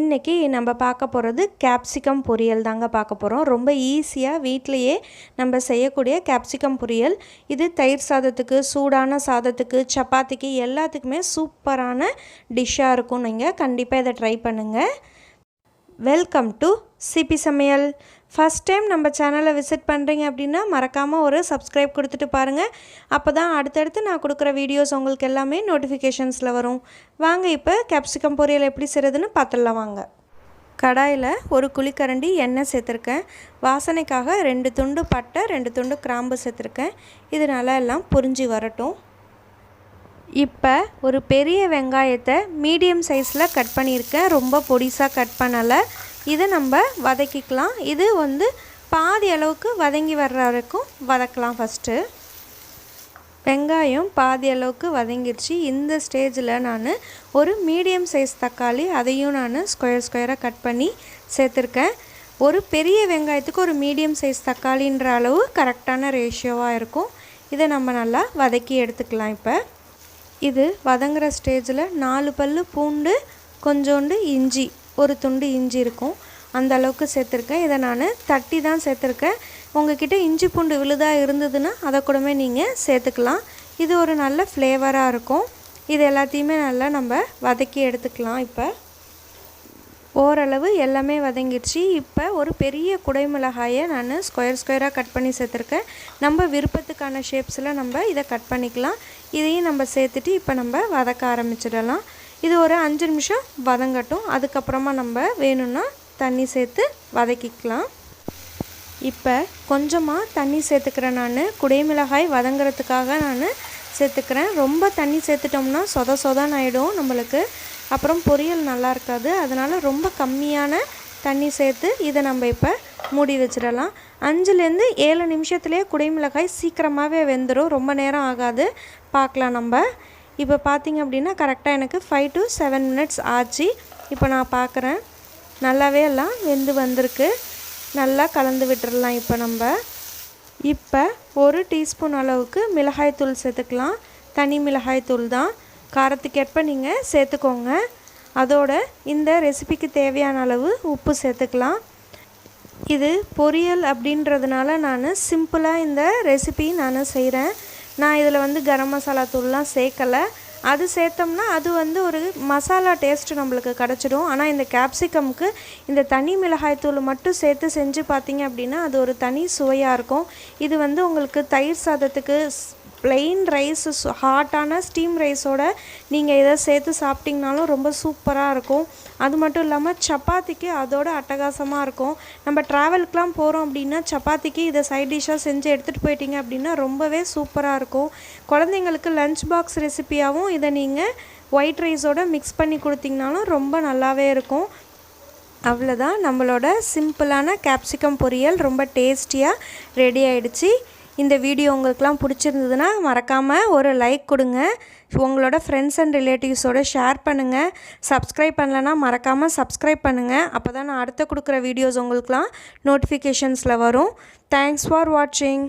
இன்றைக்கி நம்ம பார்க்க போகிறது கேப்சிகம் பொரியல் தாங்க பார்க்க போகிறோம். ரொம்ப ஈஸியாக வீட்டிலையே நம்ம செய்யக்கூடிய கேப்சிகம் பொரியல். இது தயிர் சாதத்துக்கு, சூடான சாதத்துக்கு, சப்பாத்திக்கு எல்லாத்துக்குமே சூப்பரான டிஷ்ஷாக இருக்கும். நீங்கள் கண்டிப்பாக இதை ட்ரை பண்ணுங்கள். வெல்கம் டு சிபி சமையல். ஃபஸ்ட் டைம் நம்ம சேனலை விசிட் பண்ணுறீங்க அப்படின்னா மறக்காமல் ஒரு சப்ஸ்கிரைப் கொடுத்துட்டு பாருங்கள். அப்போ தான் அடுத்தடுத்து நான் கொடுக்குற வீடியோஸ் உங்களுக்கு எல்லாமே நோட்டிஃபிகேஷன்ஸில் வரும். வாங்க இப்போ கேப்சிகம் பொரியல் எப்படி செய்கிறதுன்னு பார்த்துடலாம் வாங்க. கடாயில் ஒரு குழிக்கரண்டி எண்ணெய் சேர்த்துருக்கேன். வாசனைக்காக 2 துண்டு பட்டை, 2 துண்டு கிராம்பு சேர்த்துருக்கேன். இது நல்லா எல்லாம் பொரிஞ்சு வரட்டும். இப்போ ஒரு பெரிய வெங்காயத்தை மீடியம் சைஸில் கட் பண்ணியிருக்கேன். ரொம்ப பொடிசாக கட் பண்ணலை. இதை நம்ம வதக்கிக்கலாம். இது பாதி அளவுக்கு வதங்கி வர்ற வரைக்கும் வதக்கலாம். ஃபஸ்ட்டு வெங்காயம் பாதி அளவுக்கு வதங்கிடுச்சு. இந்த ஸ்டேஜில் நான் ஒரு மீடியம் சைஸ் தக்காளி, அதையும் நான் ஸ்கொயராக கட் பண்ணி சேர்த்துருக்கேன். ஒரு பெரிய வெங்காயத்துக்கு ஒரு மீடியம் சைஸ் தக்காளின்ற அளவு கரெக்டான ரேஷியோவாக இருக்கும். இதை நம்ம நல்லா வதக்கி எடுத்துக்கலாம். இப்போ இது வதங்குற ஸ்டேஜில் 4 பல்லு பூண்டு, கொஞ்சோண்டு இஞ்சி, ஒரு துண்டு இஞ்சி இருக்கும், அந்த அளவுக்கு சேர்த்துருக்கேன். இதை நான் தட்டி தான் சேர்த்துருக்கேன். உங்கள்கிட்ட இஞ்சி பூண்டு விழுதாக இருந்ததுன்னா அதை கூடவே நீங்கள் சேர்த்துக்கலாம். இது ஒரு நல்ல ஃப்ளேவராக இருக்கும். இது எல்லாத்தையுமே நல்லா நம்ம வதக்கி எடுத்துக்கலாம். இப்போ ஓரளவு எல்லாமே வதங்கிடுச்சு. இப்போ ஒரு பெரிய குடைமிளகாயை நான் ஸ்கொயராக கட் பண்ணி சேர்த்துருக்கேன். நம்ம விருப்பத்துக்கான ஷேப்ஸில் நம்ம இதை கட் பண்ணிக்கலாம். இதையும் நம்ம சேர்த்துட்டு இப்போ நம்ம வதக்க ஆரம்பிச்சிடலாம். இது ஒரு 5 நிமிஷம் வதங்கட்டும். அதுக்கப்புறமா நம்ம வேணும்னா தண்ணி சேர்த்து வதக்கிக்கலாம். இப்போ கொஞ்சமாக தண்ணி சேர்த்துக்கிறேன். நான் குடைமிளகாய் வதங்கிறதுக்காக நான் சேர்த்துக்கிறேன். ரொம்ப தண்ணி சேர்த்துட்டோம்னா சொதன்னு ஆகிடும் நம்மளுக்கு, அப்புறம் பொரியல் நல்லா இருக்காது. அதனால் ரொம்ப கம்மியான தண்ணி சேர்த்து இதை நம்ம இப்போ மூடி வச்சிடலாம். 5லேருந்து 7 நிமிஷத்துலேயே குடைமிளகாய் சீக்கிரமாகவே வெந்துடும். ரொம்ப நேரம் ஆகாது. பார்க்கலாம் நம்ம. இப்போ பார்த்திங்க அப்படின்னா கரெக்டாக எனக்கு 5 to 7 மினிட்ஸ் ஆச்சு. இப்போ நான் பார்க்குறேன், நல்லாவே எல்லாம் வெந்து வந்திருக்கு. நல்லா கலந்து விட்டுடலாம். இப்போ 1 டீஸ்பூன் அளவுக்கு மிளகாய்த்தூள் சேர்த்துக்கலாம். தனி மிளகாய்த்தூள் தான், காரத்துக்கேற்ப நீங்கள் சேர்த்துக்கோங்க. அதோட இந்த ரெசிபிக்கு தேவையான அளவு உப்பு சேர்த்துக்கலாம். இது பொரியல் அப்படின்றதுனால நான் சிம்பிளாக இந்த ரெசிபி நான் செய்கிறேன். நான் இதில் கரம் மசாலா தூள்லாம் சேர்க்கலை. அது சேர்த்தோம்னா அது ஒரு மசாலா டேஸ்ட்டு நம்மளுக்கு கிடச்சிடும். ஆனால் இந்த கேப்சிகமுக்கு இந்த தனி மிளகாய் தூள் மட்டும் சேர்த்து செஞ்சு பார்த்தீங்க அப்படின்னா அது ஒரு தனி சுவையாக இருக்கும். இது உங்களுக்கு தயிர் சாதத்துக்கு, ப்ளெயின் ரைஸ், ஹாட்டான ஸ்டீம் ரைஸோடு நீங்கள் இதை சேர்த்து சாப்பிட்டிங்கனாலும் ரொம்ப சூப்பராக இருக்கும். அது மட்டும் இல்லாமல் சப்பாத்திக்கு அதோட அட்டகாசமாக இருக்கும். நம்ம ட்ராவலுக்கெலாம் போகிறோம் அப்படின்னா சப்பாத்திக்கு இதை சைட் டிஷ்ஷாக செஞ்சு எடுத்துகிட்டு போயிட்டீங்க அப்படின்னா ரொம்பவே சூப்பராக இருக்கும். குழந்தைங்களுக்கு லஞ்ச் பாக்ஸ் ரெசிப்பியாகவும் இதை நீங்கள் ஒயிட் ரைஸோடு மிக்ஸ் பண்ணி கொடுத்திங்கனாலும் ரொம்ப நல்லாவே இருக்கும். அவ்வளோதான், நம்மளோட சிம்பிளான கேப்சிகம் பொரியல் ரொம்ப டேஸ்டியாக ரெடி ஆகிடுச்சு. இந்த வீடியோ உங்களுக்குலாம் பிடிச்சிருந்ததுன்னா மறக்காமல் ஒரு லைக் கொடுங்க. உங்களோட ஃப்ரெண்ட்ஸ் அண்ட் ரிலேட்டிவ்ஸோடு ஷேர் பண்ணுங்கள். சப்ஸ்கிரைப் பண்ணலைன்னா மறக்காமல் சப்ஸ்கிரைப் பண்ணுங்கள். அப்போ தான் நான் அடுத்த கொடுக்குற வீடியோஸ் உங்களுக்குலாம் நோட்டிஃபிகேஷன்ஸில் வரும். தேங்க்ஸ் ஃபார் வாட்சிங்.